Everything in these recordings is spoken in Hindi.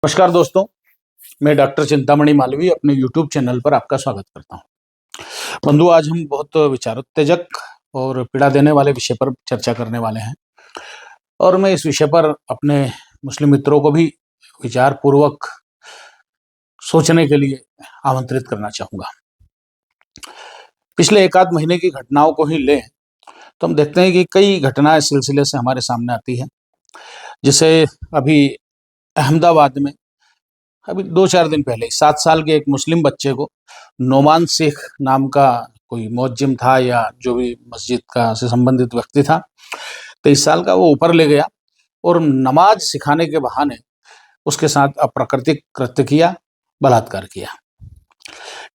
नमस्कार दोस्तों, मैं डॉक्टर चिंतामणि मालवीय अपने YouTube चैनल पर आपका स्वागत करता हूं। बंधु, आज हम बहुत विचारोत्तेजक और पीड़ा देने वाले विषय पर चर्चा करने वाले हैं और मैं इस विषय पर अपने मुस्लिम मित्रों को भी विचार पूर्वक सोचने के लिए आमंत्रित करना चाहूँगा। पिछले एक आध महीने की घटनाओं को ही लें तो हम देखते हैं कि कई घटनाएं सिलसिले से हमारे सामने आती हैं। जैसे अभी अहमदाबाद में अभी 2-4 दिन पहले 7 साल के एक मुस्लिम बच्चे को नोमान शेख नाम का कोई मुअज्जिम था या जो भी मस्जिद का से संबंधित व्यक्ति था, 23 साल का, वो ऊपर ले गया और नमाज सिखाने के बहाने उसके साथ अप्राकृतिक कृत्य किया, बलात्कार किया।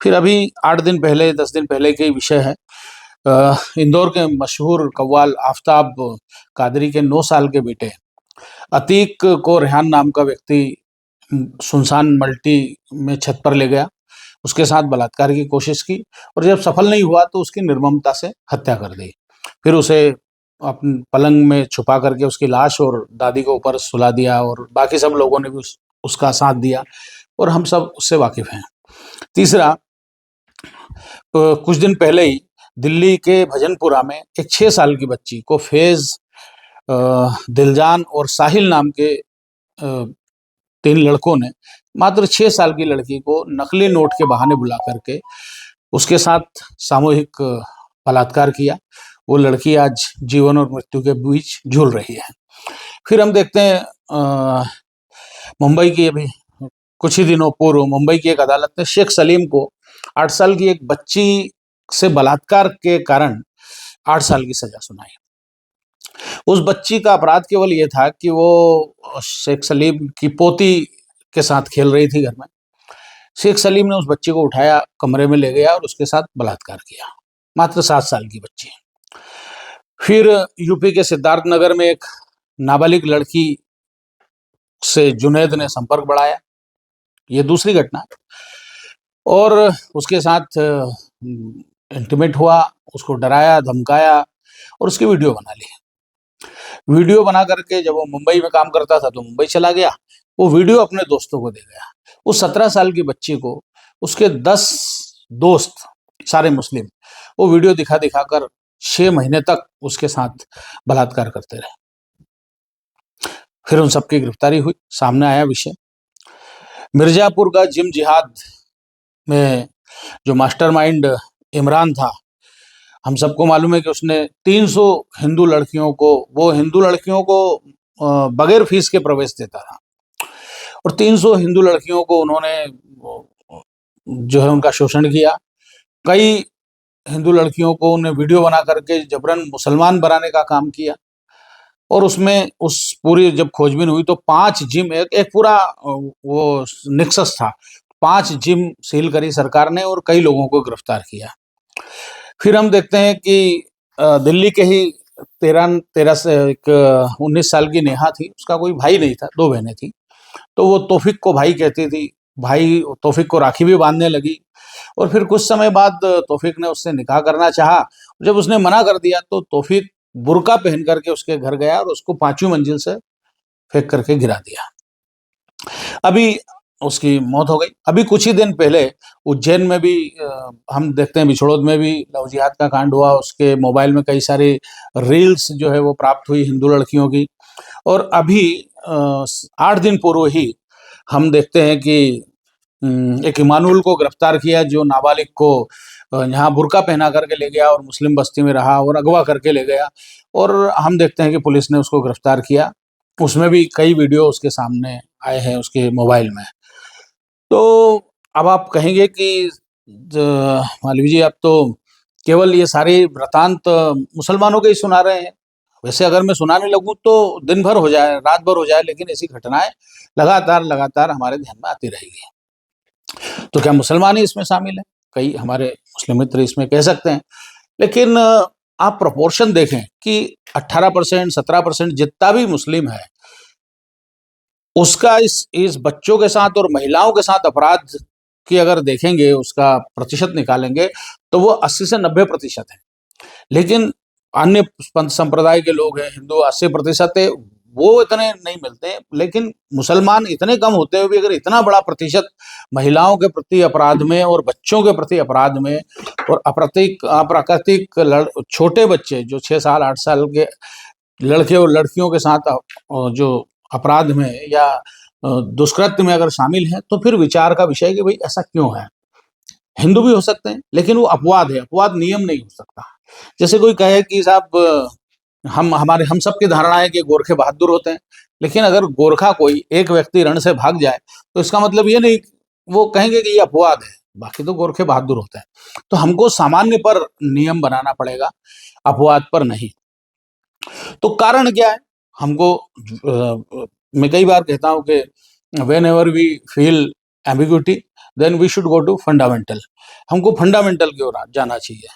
फिर अभी 8 दिन पहले 10 दिन पहले के विषय है, इंदौर के मशहूर कव्वाल आफ्ताब कादरी के 9 साल के बेटे अतीक को रेहान नाम का व्यक्ति सुनसान मल्टी में छत पर ले गया, उसके साथ बलात्कार की कोशिश की और जब सफल नहीं हुआ तो उसकी निर्ममता से हत्या कर दी। फिर उसे अपने पलंग में छुपा करके उसकी लाश और दादी को ऊपर सुला दिया और बाकी सब लोगों ने भी उसका साथ दिया और हम सब उससे वाकिफ हैं। तीसरा, कुछ दिन पहले ही दिल्ली के भजनपुरा में एक 6 साल की बच्ची को फैज, दिलजान और साहिल नाम के 3 लड़कों ने मात्र 6 साल की लड़की को नकली नोट के बहाने बुला करके उसके साथ सामूहिक बलात्कार किया। वो लड़की आज जीवन और मृत्यु के बीच झूल रही है। फिर हम देखते हैं मुंबई की, अभी कुछ ही दिनों पूर्व मुंबई की एक अदालत ने शेख सलीम को 8 साल की एक बच्ची से बलात्कार के कारण 8 साल की सजा सुनाई। उस बच्ची का अपराध केवल ये था कि वो शेख सलीम की पोती के साथ खेल रही थी घर में। शेख सलीम ने उस बच्ची को उठाया, कमरे में ले गया और उसके साथ बलात्कार किया, मात्र 7 साल की बच्ची। फिर यूपी के सिद्धार्थ नगर में एक नाबालिग लड़की से जुनैद ने संपर्क बढ़ाया, ये दूसरी घटना, और उसके साथ इंटीमेट हुआ, उसको डराया धमकाया और उसकी वीडियो बना ली। वीडियो बना करके जब वो मुंबई में काम करता था तो मुंबई चला गया, वो वीडियो अपने दोस्तों को दे गया। उस 17 साल की बच्ची को उसके 10 दोस्त, सारे मुस्लिम, वो वीडियो दिखा दिखा कर 6 महीने तक उसके साथ बलात्कार करते रहे। फिर उन सबकी गिरफ्तारी हुई, सामने आया विषय। मिर्जापुर का जिम जिहाद में जो मास्टरमाइंड इमरान था, हम सबको मालूम है कि उसने 300 हिंदू लड़कियों को बगैर फीस के प्रवेश देता था और 300 हिंदू लड़कियों को उन्होंने जो है उनका शोषण किया। कई हिंदू लड़कियों को उन्हें वीडियो बना करके जबरन मुसलमान बनाने का काम किया और उसमें उस पूरी जब खोजबीन हुई तो 5 जिम, एक पूरा वो निक्सस था, 5 जिम सील करी सरकार ने और कई लोगों को गिरफ्तार किया। फिर हम देखते हैं कि दिल्ली के ही 13 से एक 19 साल की नेहा थी, उसका कोई भाई नहीं था, 2 बहनें थी, तो वो तौफीक को भाई कहती थी। भाई तौफीक को राखी भी बांधने लगी और फिर कुछ समय बाद तौफीक ने उससे निकाह करना चाहा। जब उसने मना कर दिया तो तौफीक बुर्का पहन करके उसके घर गया और उसको 5वीं मंजिल से फेंक करके गिरा दिया। अभी उसकी मौत हो गई। अभी कुछ ही दिन पहले उज्जैन में भी हम देखते हैं, बिछोड़ोद में भी लव जिहाद का कांड हुआ। उसके मोबाइल में कई सारी रील्स जो है वो प्राप्त हुई हिंदू लड़कियों की। और अभी 8 दिन पूर्व ही हम देखते हैं कि एक इमानुल को गिरफ्तार किया, जो नाबालिग को यहाँ बुर्का पहना करके ले गया और मुस्लिम बस्ती में रहा और अगवा करके ले गया। और हम देखते हैं कि पुलिस ने उसको गिरफ्तार किया। उसमें भी कई वीडियो उसके सामने आए हैं उसके मोबाइल में। तो अब आप कहेंगे कि मालवीय जी, आप तो केवल ये सारे वृतांत मुसलमानों के ही सुना रहे हैं। वैसे अगर मैं सुनाने लगूं तो दिन भर हो जाए, रात भर हो जाए, लेकिन ऐसी घटनाएं लगातार हमारे ध्यान में आती रहेगी। तो क्या मुसलमान ही इसमें शामिल है? कई हमारे मुस्लिम मित्र इसमें कह सकते हैं, लेकिन आप प्रोपोर्शन देखें कि 18%, 17% जितना भी मुस्लिम है, उसका इस बच्चों के साथ और महिलाओं के साथ अपराध की अगर देखेंगे, उसका प्रतिशत निकालेंगे तो वो 80 से 90% है। लेकिन अन्य पंथ संप्रदाय के लोग हैं, हिंदू 80% है, वो इतने नहीं मिलते हैं, लेकिन मुसलमान इतने कम होते हुए भी अगर इतना बड़ा प्रतिशत महिलाओं के प्रति अपराध में और बच्चों के प्रति अपराध में और अप्राकृतिक छोटे बच्चे जो 6 साल 8 साल के लड़के और लड़कियों के साथ जो अपराध में या दुष्कृत्य में अगर शामिल हैं, तो फिर विचार का विषय है कि भाई ऐसा क्यों है। हिंदू भी हो सकते हैं, लेकिन वो अपवाद है, अपवाद नियम नहीं हो सकता। जैसे कोई कहे कि साहब हम सबकी धारणा है कि गोरखे बहादुर होते हैं, लेकिन अगर गोरखा कोई एक व्यक्ति रण से भाग जाए तो इसका मतलब ये नहीं, वो कहेंगे कि ये अपवाद है, बाकी तो गोरखे बहादुर होते हैं। तो हमको सामान्य पर नियम बनाना पड़ेगा, अपवाद पर नहीं। तो कारण क्या है? हमको मैं कई बार कहता हूं कि whenever we feel ambiguity then we should go to fundamental. हमको फंडामेंटल की ओर जाना चाहिए।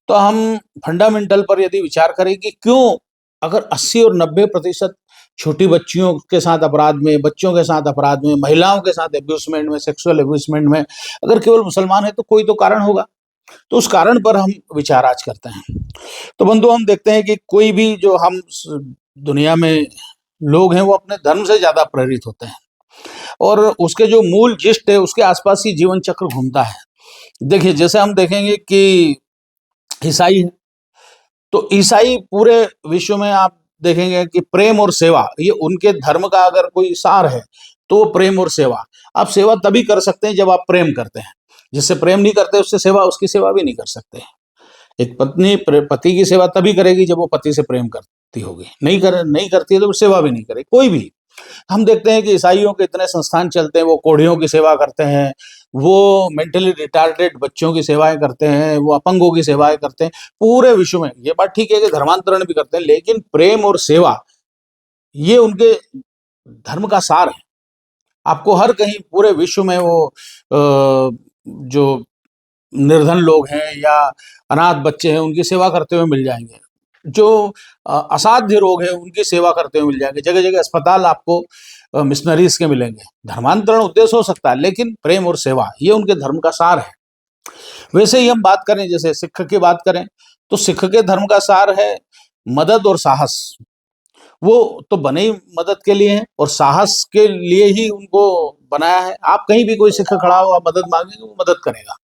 तो हम फंडामेंटल पर यदि विचार करें कि क्यों अगर 80 और 90% छोटी बच्चियों के साथ अपराध में, बच्चों के साथ अपराध में, महिलाओं के साथ एब्यूसमेंट में, सेक्सुअल एब्यूसमेंट में अगर केवल मुसलमान है, तो कोई तो कारण होगा। तो उस कारण पर हम विचार आज करते हैं। तो बंधु, हम देखते हैं कि कोई भी जो हम दुनिया में लोग हैं वो अपने धर्म से ज्यादा प्रेरित होते हैं और उसके जो मूल जिष्ट है उसके आसपास ही जीवन चक्र घूमता है। देखिए, जैसे हम देखेंगे कि ईसाई है, तो ईसाई पूरे विश्व में आप देखेंगे कि प्रेम और सेवा, ये उनके धर्म का अगर कोई सार है तो वो प्रेम और सेवा। आप सेवा तभी कर सकते हैं जब आप प्रेम करते हैं। जिससे प्रेम नहीं करते उससे सेवा, उसकी सेवा भी नहीं कर सकते। एक पत्नी पति की सेवा तभी करेगी जब वो पति से प्रेम करती होगी, नहीं करती है तो सेवा भी नहीं करेगी कोई भी। हम देखते हैं कि ईसाइयों के इतने संस्थान चलते हैं, वो कोढ़ियों की सेवा करते हैं, वो मेंटली रिटार्डेड बच्चों की सेवाएं करते हैं, वो अपंगों की सेवाएं करते हैं पूरे विश्व में। ये बात ठीक है कि धर्मांतरण भी करते हैं, लेकिन प्रेम और सेवा ये उनके धर्म का सार है। आपको हर कहीं पूरे विश्व में वो जो निर्धन लोग हैं या अनाथ बच्चे हैं उनकी सेवा करते हुए मिल जाएंगे। जो असाध्य रोग है उनकी सेवा करते हुए मिल जाएंगे। जगह जगह अस्पताल आपको मिशनरीज के मिलेंगे। धर्मांतरण उद्देश्य हो सकता है, लेकिन प्रेम और सेवा ये उनके धर्म का सार है। वैसे ही हम बात करें, जैसे सिख की बात करें, तो सिख के धर्म का सार है मदद और साहस। वो तो बने ही मदद के लिए हैं और साहस के लिए ही उनको बनाया है। आप कहीं भी कोई सिख खड़ा हो, आप मदद मांगेंगे, वो मदद करेगा।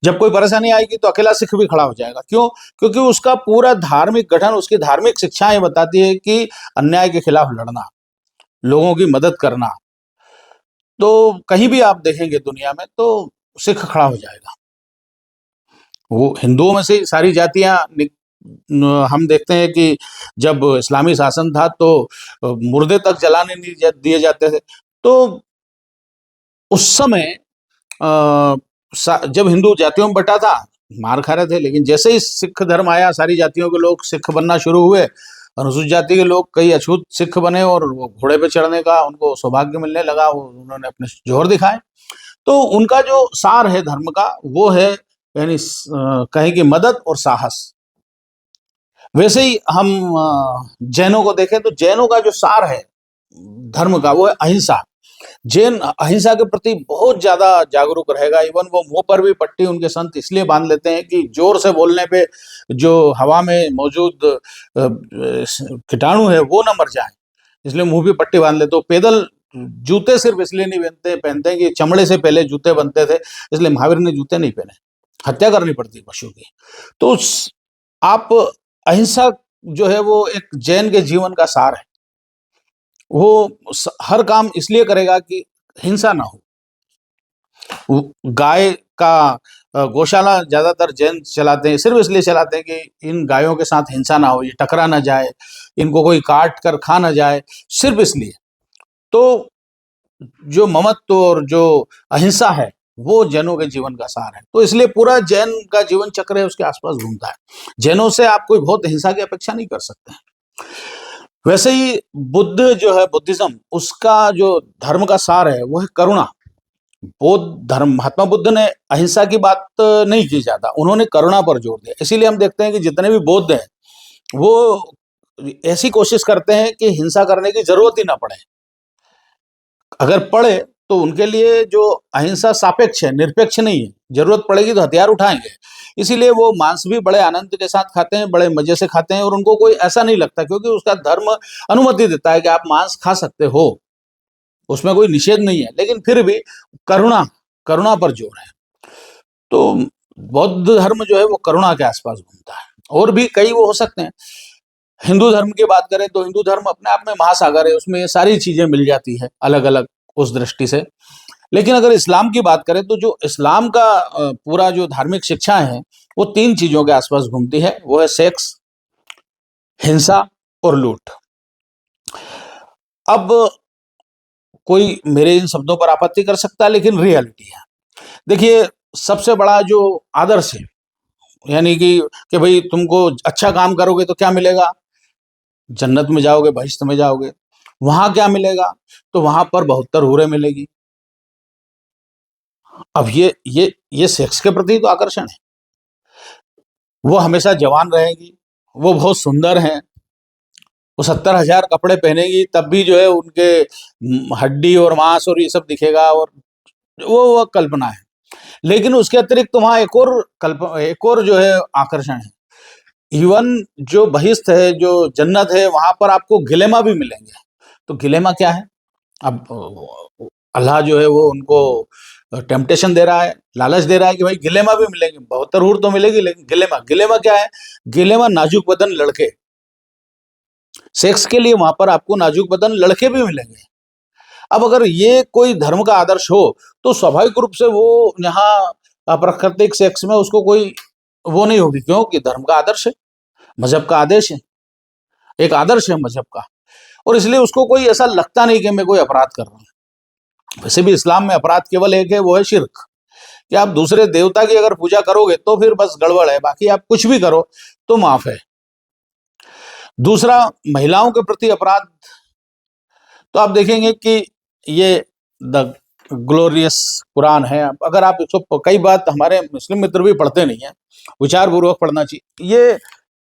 जब कोई परेशानी आएगी तो अकेला सिख भी खड़ा हो जाएगा। क्यों? क्योंकि उसका पूरा धार्मिक गठन, उसकी धार्मिक शिक्षाएं बताती है कि अन्याय के खिलाफ लड़ना, लोगों की मदद करना। तो कहीं भी आप देखेंगे दुनिया में तो सिख खड़ा हो जाएगा। वो हिंदुओं में से सारी जातियां हम देखते हैं कि जब इस्लामी शासन था तो मुर्दे तक जलाने नहीं दिए जाते थे। तो उस समय जब हिंदू जातियों में बटा था, मार खा रहे थे, लेकिन जैसे ही सिख धर्म आया, सारी जातियों के लोग सिख बनना शुरू हुए। अनुसूचित जाति के लोग कई अछूत सिख बने और वो घोड़े पे चढ़ने का उनको सौभाग्य मिलने लगा, उन्होंने अपने जोहर दिखाए। तो उनका जो सार है धर्म का वो है, यानी कहें कि मदद और साहस। वैसे ही हम जैनों को देखें तो जैनों का जो सार है धर्म का वो है अहिंसा। जैन अहिंसा के प्रति बहुत ज्यादा जागरूक रहेगा। इवन वो मुंह पर भी पट्टी उनके संत इसलिए बांध लेते हैं कि जोर से बोलने पे जो हवा में मौजूद कीटाणु है वो ना मर जाए, इसलिए मुंह भी पट्टी बांध लेते। तो पैदल जूते सिर्फ इसलिए नहीं पहनते हैं कि चमड़े से पहले जूते बनते थे, इसलिए महावीर ने जूते नहीं पहने, हत्या करनी पड़ती पशु की। तो आप अहिंसा जो है वो एक जैन के जीवन का सार है। वो हर काम इसलिए करेगा कि हिंसा ना हो। गाय का गौशाला ज्यादातर जैन चलाते हैं, सिर्फ इसलिए चलाते हैं कि इन गायों के साथ हिंसा ना हो, ये टकरा ना जाए, इनको कोई काट कर खा ना जाए, सिर्फ इसलिए। तो जो ममत्व और जो अहिंसा है वो जैनों के जीवन का सार है। तो इसलिए पूरा जैन का जीवन चक्र है उसके आसपास घूमता है। जैनों से आप कोई बहुत हिंसा की अपेक्षा नहीं कर सकते हैं। वैसे ही बुद्ध जो है, बुद्धिज्म, उसका जो धर्म का सार है वो है करुणा। बौद्ध धर्म, महात्मा बुद्ध ने अहिंसा की बात नहीं की ज्यादा, उन्होंने करुणा पर जोर दिया। इसीलिए हम देखते हैं कि जितने भी बौद्ध हैं वो ऐसी कोशिश करते हैं कि हिंसा करने की जरूरत ही ना पड़े। अगर पड़े तो उनके लिए जो अहिंसा सापेक्ष है, निरपेक्ष नहीं है। जरूरत पड़ेगी तो हथियार उठाएंगे, इसीलिए वो मांस भी बड़े आनंद के साथ खाते हैं, बड़े मजे से खाते हैं, और उनको कोई ऐसा नहीं लगता, क्योंकि उसका धर्म अनुमति देता है कि आप मांस खा सकते हो, उसमें कोई निषेध नहीं है, लेकिन फिर भी करुणा करुणा पर जोर है। तो बौद्ध धर्म जो है वो करुणा के आसपास घूमता है। और भी कई वो हो सकते हैं। हिंदू धर्म की बात करें तो हिंदू धर्म अपने आप में महासागर है, उसमें ये सारी चीजें मिल जाती है अलग अलग उस दृष्टि से। लेकिन अगर इस्लाम की बात करें तो जो इस्लाम का पूरा जो धार्मिक शिक्षा है वो तीन चीजों के आसपास घूमती है, वो है सेक्स, हिंसा और लूट। अब कोई मेरे इन शब्दों पर आपत्ति कर सकता है, लेकिन रियलिटी है। देखिए, सबसे बड़ा जो आदर्श है, यानी कि भाई तुमको अच्छा काम करोगे तो क्या मिलेगा, जन्नत में जाओगे, बहिश्त में जाओगे। वहां क्या मिलेगा, तो वहां पर 72 हूरें मिलेगी। अब ये सेक्स के प्रति तो आकर्षण है। वो हमेशा जवान रहेगी, वो बहुत सुंदर हैं, वो 70,000 कपड़े पहनेगी तब भी जो है उनके हड्डी और मांस और ये सब दिखेगा, और वो कल्पना है। लेकिन उसके अतिरिक्त तो वहां एक और जो है आकर्षण है। इवन जो बहिश्त है, जो जन्नत है, वहां पर आपको गिलेमा भी मिलेंगे। तो गिलेमा क्या है? अब अल्लाह जो है वो उनको टेम्पटेशन दे रहा है, लालच दे रहा है कि भाई गिलेमा भी मिलेंगे, 72 हूर तो मिलेगी, लेकिन गिलेमा क्या है? गिलेमा नाजुक बदन लड़के। सेक्स के लिए वहां पर आपको नाजुक बदन लड़के भी मिलेंगे। अब अगर ये कोई धर्म का आदर्श हो तो स्वाभाविक रूप से वो यहाँ अप्राकृतिक सेक्स में उसको कोई वो नहीं होगी, क्योंकि धर्म का आदर्श है, मजहब का आदेश है, एक आदर्श है मजहब का, और इसलिए उसको कोई ऐसा लगता नहीं कि मैं कोई अपराध कर रहा हूं। वैसे भी इस्लाम में अपराध केवल एक है, वो है शिर्क, कि आप दूसरे देवता की अगर पूजा करोगे तो फिर बस गड़बड़ है, बाकी आप कुछ भी करो तो माफ है। दूसरा, महिलाओं के प्रति अपराध, तो आप देखेंगे कि ये द ग्लोरियस कुरान है। अगर आप इसको, कई बात हमारे मुस्लिम मित्र भी पढ़ते नहीं है, विचारपूर्वक पढ़ना चाहिए। ये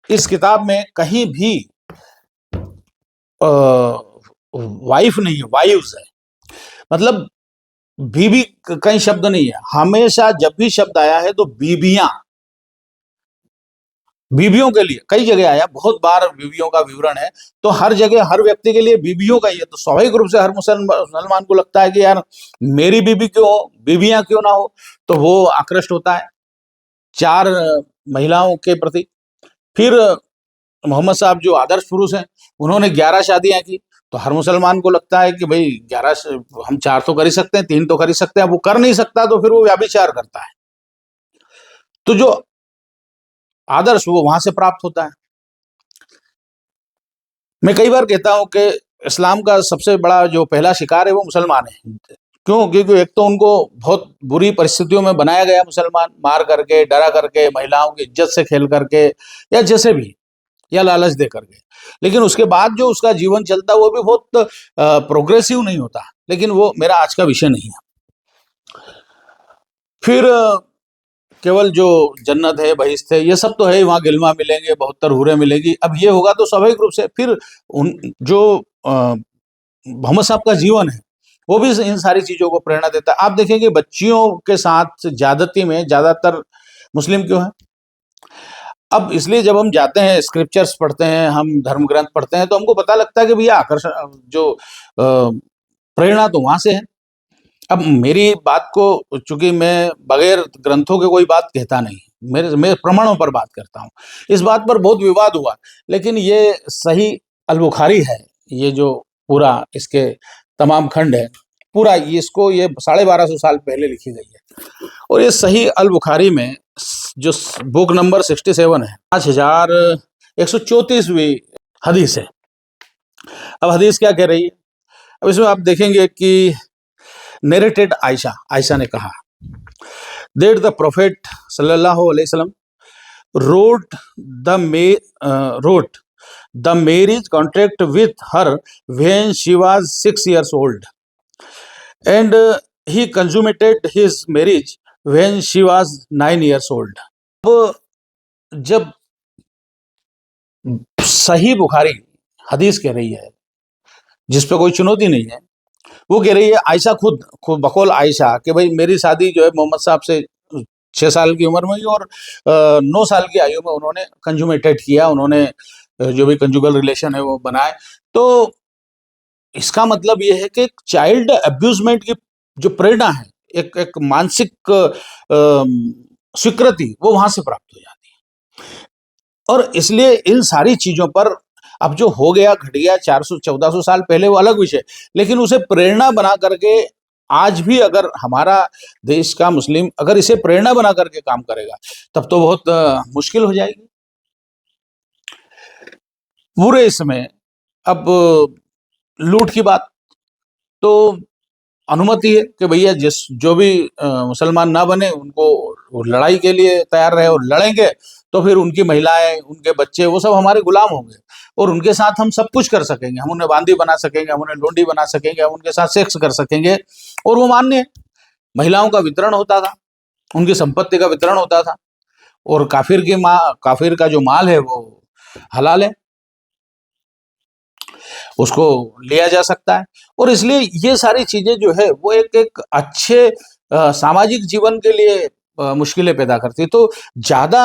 इस किताब में कहीं भी वाइफ नहीं है, वाइव्स है, मतलब बीबी कहीं शब्द नहीं है। हमेशा जब भी शब्द आया है तो बीबियां, बीबियों के लिए कई जगह आया, बहुत बार बीबियों का विवरण है, तो हर जगह हर व्यक्ति के लिए बीबियों का ही है। तो स्वाभाविक रूप से हर मुसलमान को लगता है कि यार मेरी बीबी क्यों हो, बीबियां क्यों ना हो, तो वो आकृष्ट होता है 4 महिलाओं के प्रति। फिर मोहम्मद साहब जो आदर्श पुरुष हैं, उन्होंने 11 शादियां की, तो हर मुसलमान को लगता है कि भाई 11 हम 4 तो कर ही सकते हैं, 3 तो कर ही सकते हैं। वो कर नहीं सकता तो फिर वो व्याभिचार करता है। तो जो आदर्श वो वहां से प्राप्त होता है। मैं कई बार कहता हूं कि इस्लाम का सबसे बड़ा जो पहला शिकार है वो मुसलमान है। क्यों? क्योंकि एक तो उनको बहुत बुरी परिस्थितियों में बनाया गया, मुसलमान मार करके, डरा करके, महिलाओं की इज्जत से खेल करके, या जैसे भी, या लालच दे करके। लेकिन उसके बाद जो उसका जीवन चलता वो भी बहुत प्रोग्रेसिव नहीं होता। लेकिन वो मेरा आज का विषय नहीं है। फिर केवल जो जन्नत है, बहिश्त है, ये सब तो है, वहां गिलमा मिलेंगे, 72 हूरें मिलेगी। अब ये होगा तो स्वाभाविक रूप से फिर उन जो मोहम्मद साहब का जीवन है वो भी इन सारी चीजों को प्रेरणा देता है। आप देखेंगे बच्चियों के साथ ज्यादती में ज्यादातर मुस्लिम क्यों है? अब इसलिए जब हम जाते हैं, स्क्रिप्चर्स पढ़ते हैं, हम धर्म ग्रंथ पढ़ते हैं, तो हमको पता लगता है कि भैया आकर्षण जो प्रेरणा तो वहां से है। अब मेरी बात को, चूंकि मैं बगैर ग्रंथों के कोई बात कहता नहीं, मैं प्रमाणों पर बात करता हूँ। इस बात पर बहुत विवाद हुआ, लेकिन ये सही अल बुखारी है, ये जो पूरा इसके तमाम खंड है, पूरा इसको ये 1250 साल पहले लिखी गई है। और ये सही अल बुखारी में जो बुक नंबर 67 है, 5134वीं हदीस है। अब हदीस क्या कह रही है? अब इसमें आप देखेंगे कि नेरेटेड आयशा ने कहा दैट द प्रोफेट सल्लल्लाहु अलैहि वसल्लम wrote wrote the marriage contract with her when she was 6 years old, and he consummated his marriage when she was 9 years old. अब जब सही बुखारी हदीस कह रही है, जिस पे कोई चुनौती नहीं है, वो कह रही है आयशा खुद बकौल आयशा कि भाई मेरी शादी जो है मोहम्मद साहब से 6 साल की उम्र में ही, और 9 साल की आयु में उन्होंने कंजुमेटेड किया, उन्होंने जो भी कंजुगल रिलेशन है वो बनाए। तो इसका मतलब ये है कि चाइल्ड अब्यूजमेंट की जो प्रेरणा है, एक एक मानसिक स्वीकृति, वो वहां से प्राप्त हो जाती है। और इसलिए इन सारी चीजों पर अब जो हो गया घट गया 400-1400 साल पहले, वो अलग विषय, लेकिन उसे प्रेरणा बना करके आज भी अगर हमारा देश का मुस्लिम अगर इसे प्रेरणा बना करके काम करेगा, तब तो बहुत मुश्किल हो जाएगी। पूरे इसमें अब लूट की बात, तो अनुमति है कि भैया जिस जो भी मुसलमान ना बने उनको वो लड़ाई के लिए तैयार रहे, और लड़ेंगे तो फिर उनकी महिलाएं, उनके बच्चे, वो सब हमारे गुलाम होंगे, और उनके साथ हम सब कुछ कर सकेंगे, हम उन्हें बांदी बना सकेंगे, हम उन्हें लोंडी बना सकेंगे, हम उनके साथ सेक्स कर सकेंगे। और वो मान्य है। महिलाओं का वितरण होता था, उनकी संपत्ति का वितरण होता था, और काफिर का जो माल है वो हलाल है, उसको लिया जा सकता है। और इसलिए ये सारी चीजें जो है वो एक एक अच्छे सामाजिक जीवन के लिए मुश्किलें पैदा करती है। तो ज्यादा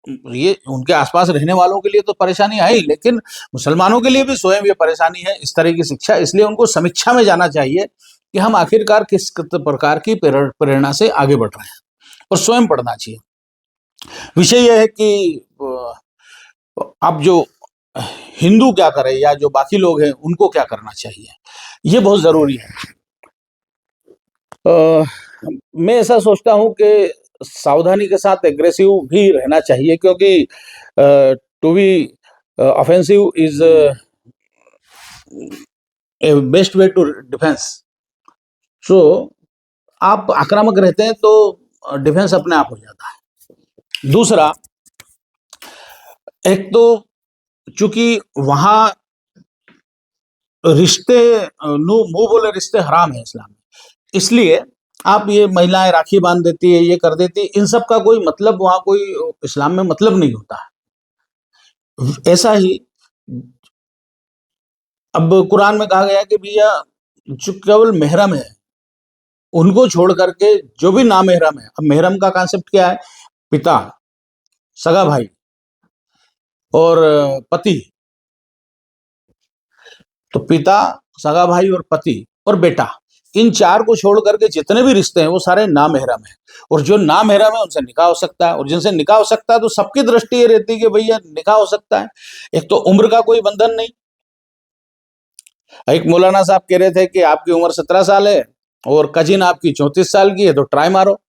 ये उनके आसपास रहने वालों के लिए तो परेशानी आई, लेकिन मुसलमानों के लिए भी स्वयं ये परेशानी है इस तरह की शिक्षा। इसलिए उनको समीक्षा में जाना चाहिए कि हम आखिरकार किस प्रकार की प्रेरणा से आगे बढ़ रहे हैं, और स्वयं पढ़ना चाहिए। विषय यह है कि अब जो हिंदू क्या करे या जो बाकी लोग हैं उनको क्या करना चाहिए, ये बहुत जरूरी है। मैं ऐसा सोचता हूं कि सावधानी के साथ एग्रेसिव भी रहना चाहिए, क्योंकि to be offensive is a best way to defence. So आप आक्रामक रहते हैं तो डिफेंस अपने आप हो जाता है। दूसरा, एक तो चूंकि वहां रिश्ते मुंह बोले रिश्ते हराम है इस्लाम में, इसलिए आप ये महिलाएं राखी बांध देती है, ये कर देती है, इन सब का कोई मतलब वहां कोई इस्लाम में मतलब नहीं होता है। ऐसा ही अब कुरान में कहा गया है कि भैया जो केवल महरम है उनको छोड़ करके जो भी ना महरम है, अब महरम का कॉन्सेप्ट क्या है? पिता, सगा भाई और पति। तो पिता, सगा भाई और पति और बेटा, इन चार को छोड़ करके जितने भी रिश्ते हैं वो सारे नामहरम हैं। और जो नामहरम है उनसे निकाह हो सकता है, और जिनसे निकाह हो सकता है तो सबकी दृष्टि ये रहती है कि भैया निकाह हो सकता है। एक तो उम्र का कोई बंधन नहीं। एक मौलाना साहब कह रहे थे कि आपकी उम्र 17 साल है और कजिन आपकी 34 साल की है, तो ट्राई मारो।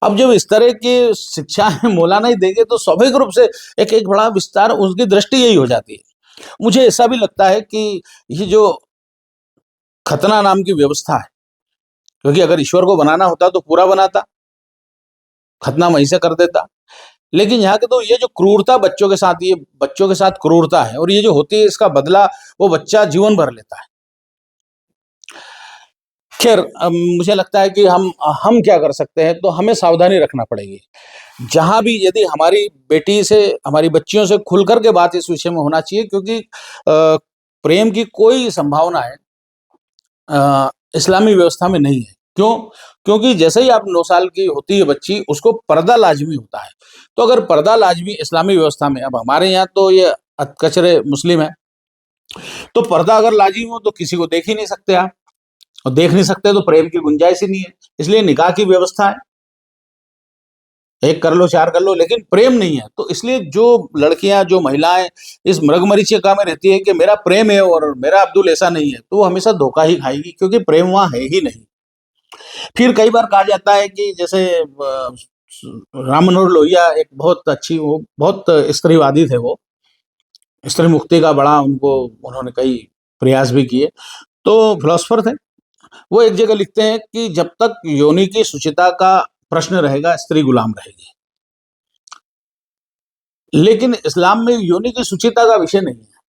अब जब इस तरह की शिक्षा मौलाना ही देंगे तो स्वाभाविक रूप से एक एक बड़ा विस्तार, उसकी दृष्टि यही हो जाती है। मुझे ऐसा भी लगता है कि ये जो खतना नाम की व्यवस्था है, क्योंकि अगर ईश्वर को बनाना होता तो पूरा बनाता, खतना वहीं से कर देता। लेकिन यहाँ के तो ये जो क्रूरता बच्चों के साथ, ये बच्चों के साथ क्रूरता है, और ये जो होती है इसका बदला वो बच्चा जीवन भर लेता है। खैर, मुझे लगता है कि हम क्या कर सकते हैं, तो हमें सावधानी रखना पड़ेगी। जहां भी यदि हमारी बेटी से, हमारी बच्चियों से खुल करके बात इस विषय में होना चाहिए, क्योंकि प्रेम की कोई संभावना है इस्लामी व्यवस्था में नहीं है। क्यों? क्योंकि जैसे ही आप 9 साल की होती है बच्ची, उसको पर्दा लाजमी होता है। तो अगर पर्दा लाजमी इस्लामी व्यवस्था में, अब हमारे यहाँ तो ये कचरे मुस्लिम है, तो पर्दा अगर लाजिम हो तो किसी को देख ही नहीं सकते आप, और देख नहीं सकते तो प्रेम की गुंजाइश ही नहीं है। इसलिए निकाह की व्यवस्था है, एक कर लो, चार कर लो, लेकिन प्रेम नहीं है। तो इसलिए जो लड़कियां, जो महिलाएं इस मृगमरीचिका में रहती है कि मेरा प्रेम है और मेरा अब्दुल ऐसा नहीं है, तो वो हमेशा धोखा ही खाएगी, क्योंकि प्रेम वहां है ही नहीं। फिर कई बार कहा जाता है कि जैसे राम मनोहर लोहिया एक बहुत अच्छी, वो बहुत स्त्रीवादी थे, वो स्त्री मुक्ति का बड़ा उन्होंने कई प्रयास भी किए। तो फिलोसफर थे। वो एक जगह लिखते हैं कि जब तक योनि की शुचिता का प्रश्न रहेगा, स्त्री गुलाम रहेगी। लेकिन इस्लाम में योनि की शुचिता का विषय नहीं है।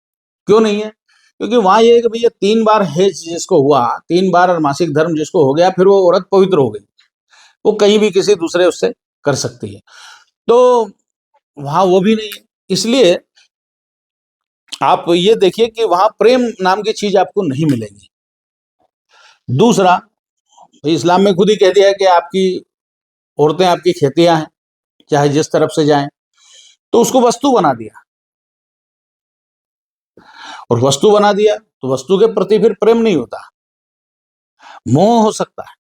क्यों नहीं है? क्योंकि वहां ये है कि भैया 3 बार हैज जिसको हुआ, 3 बार और मासिक धर्म जिसको हो गया, फिर वो औरत पवित्र हो गई, वो कहीं भी किसी दूसरे उससे कर सकती है। तो वहां वो भी नहीं है। इसलिए आप ये देखिए कि वहां प्रेम नाम की चीज आपको नहीं मिलेगी। दूसरा, इस्लाम में खुद ही कह दिया है कि आपकी औरतें आपकी खेतियां हैं, चाहे जिस तरफ से जाएं, तो उसको वस्तु बना दिया। और वस्तु बना दिया तो वस्तु के प्रति फिर प्रेम नहीं होता, मोह हो सकता है।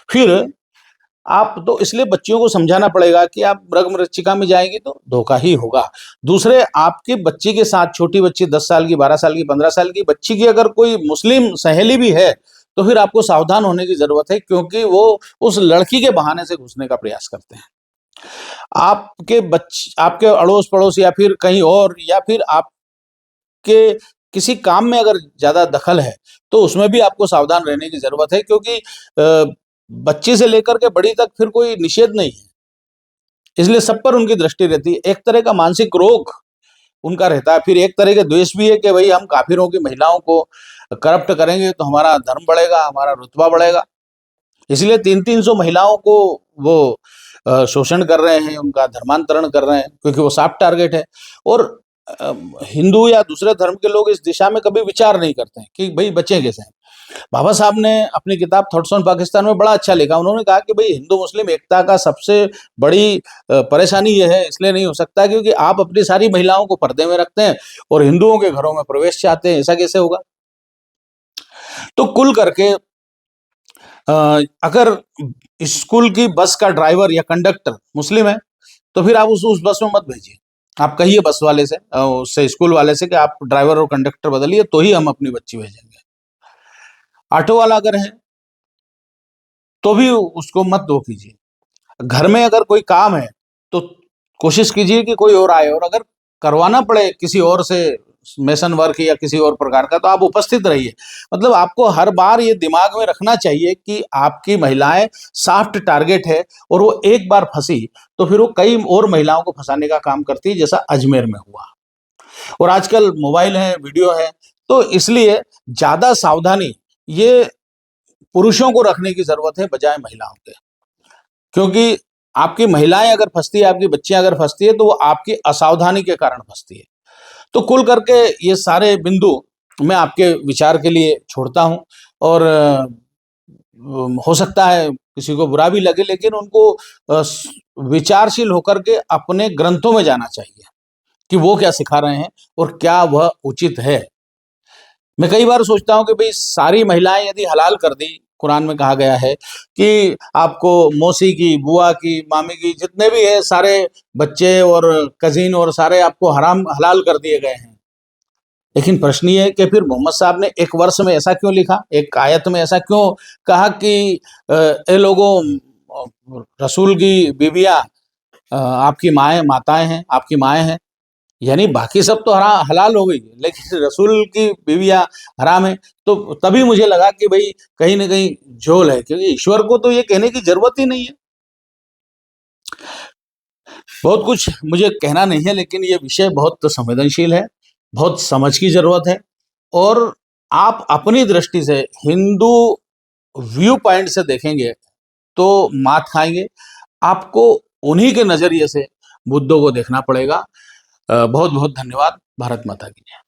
फिर आप तो इसलिए बच्चियों को समझाना पड़ेगा कि आप मृगमरीचिका में जाएंगी तो धोखा ही होगा। दूसरे, आपके बच्ची के साथ, छोटी बच्ची 10 साल की, 12 साल की, 15 साल की बच्ची की अगर कोई मुस्लिम सहेली भी है, तो फिर आपको सावधान होने की जरूरत है, क्योंकि वो उस लड़की के बहाने से घुसने का प्रयास करते हैं। आपके अड़ोस पड़ोस या फिर कहीं और, या फिर आपके किसी काम में अगर ज्यादा दखल है, तो उसमें भी आपको सावधान रहने की जरूरत है, क्योंकि बच्चे से लेकर के बड़ी तक फिर कोई निषेध नहीं है, इसलिए सब पर उनकी दृष्टि रहती है। एक तरह का मानसिक रोग उनका रहता है। फिर एक तरह के द्वेष भी है कि भाई हम काफिरों की महिलाओं को करप्ट करेंगे तो हमारा धर्म बढ़ेगा, हमारा रुतबा बढ़ेगा। इसलिए 300-300 महिलाओं को वो शोषण कर रहे हैं, उनका धर्मांतरण कर रहे हैं, क्योंकि वो सॉफ्ट टारगेट है। और हिंदू या दूसरे धर्म के लोग इस दिशा में कभी विचार नहीं करते हैं कि भाई बचें कैसे। बाबा साहब ने अपनी किताब थॉट्स ऑन पाकिस्तान में बड़ा अच्छा लिखा। उन्होंने कहा कि भाई हिंदू मुस्लिम एकता का सबसे बड़ी परेशानी यह है, इसलिए नहीं हो सकता क्योंकि आप अपनी सारी महिलाओं को पर्दे में रखते हैं और हिंदुओं के घरों में प्रवेश चाहते हैं, ऐसा कैसे होगा। तो कुल करके अगर स्कूल की बस का ड्राइवर या कंडक्टर मुस्लिम है, तो फिर आप उस बस में मत भेजिए। आप कहिए बस वाले से, उससे, स्कूल वाले से कि आप ड्राइवर और कंडक्टर बदलिए, तो ही हम अपनी बच्ची भेजेंगे। ऑटो वाला अगर है तो भी उसको मत दो कीजिए। घर में अगर कोई काम है तो कोशिश कीजिए कि कोई और आए, और अगर करवाना पड़े किसी और से मेसन वर्क या किसी और प्रकार का, तो आप उपस्थित रहिए। मतलब आपको हर बार ये दिमाग में रखना चाहिए कि आपकी महिलाएं सॉफ्ट टारगेट है, और वो एक बार फंसी तो फिर वो कई और महिलाओं को फंसाने का काम करती है, जैसा अजमेर में हुआ। और आजकल मोबाइल है, वीडियो है, तो इसलिए ज्यादा सावधानी ये पुरुषों को रखने की जरूरत है बजाय महिलाओं के। क्योंकि आपकी महिलाएं अगर फंसती है, आपकी बच्चियां अगर फंसती है, तो वो आपकी असावधानी के कारण फंसती है। तो कुल करके ये सारे बिंदु मैं आपके विचार के लिए छोड़ता हूं। और हो सकता है किसी को बुरा भी लगे, लेकिन उनको विचारशील होकर के अपने ग्रंथों में जाना चाहिए कि वो क्या सिखा रहे हैं और क्या वह उचित है। मैं कई बार सोचता हूँ कि भाई सारी महिलाएं यदि हलाल कर दी, कुरान में कहा गया है कि आपको मौसी की, बुआ की, मामी की, जितने भी है सारे बच्चे और कजिन और सारे आपको हराम हलाल कर दिए गए हैं। लेकिन प्रश्न ये है कि फिर मोहम्मद साहब ने एक वर्ष में ऐसा क्यों लिखा, एक आयत में ऐसा क्यों कहा कि ए लोगों, रसूल की बीवियां आपकी माएँ माताएं हैं, आपकी माएँ हैं। यानी बाकी सब तो हलाल हो गई, लेकिन रसूल की बीवियां हराम है। तो तभी मुझे लगा कि भाई कहीं ना कहीं झोल है, क्योंकि ईश्वर को तो ये कहने की जरूरत ही नहीं है। बहुत कुछ मुझे कहना नहीं है, लेकिन ये विषय बहुत संवेदनशील है, बहुत समझ की जरूरत है। और आप अपनी दृष्टि से हिंदू व्यू पॉइंट से देखेंगे तो मात खाएंगे। आपको उन्हीं के नजरिए से बुद्धों को देखना पड़ेगा। बहुत बहुत धन्यवाद। भारत माता की जय।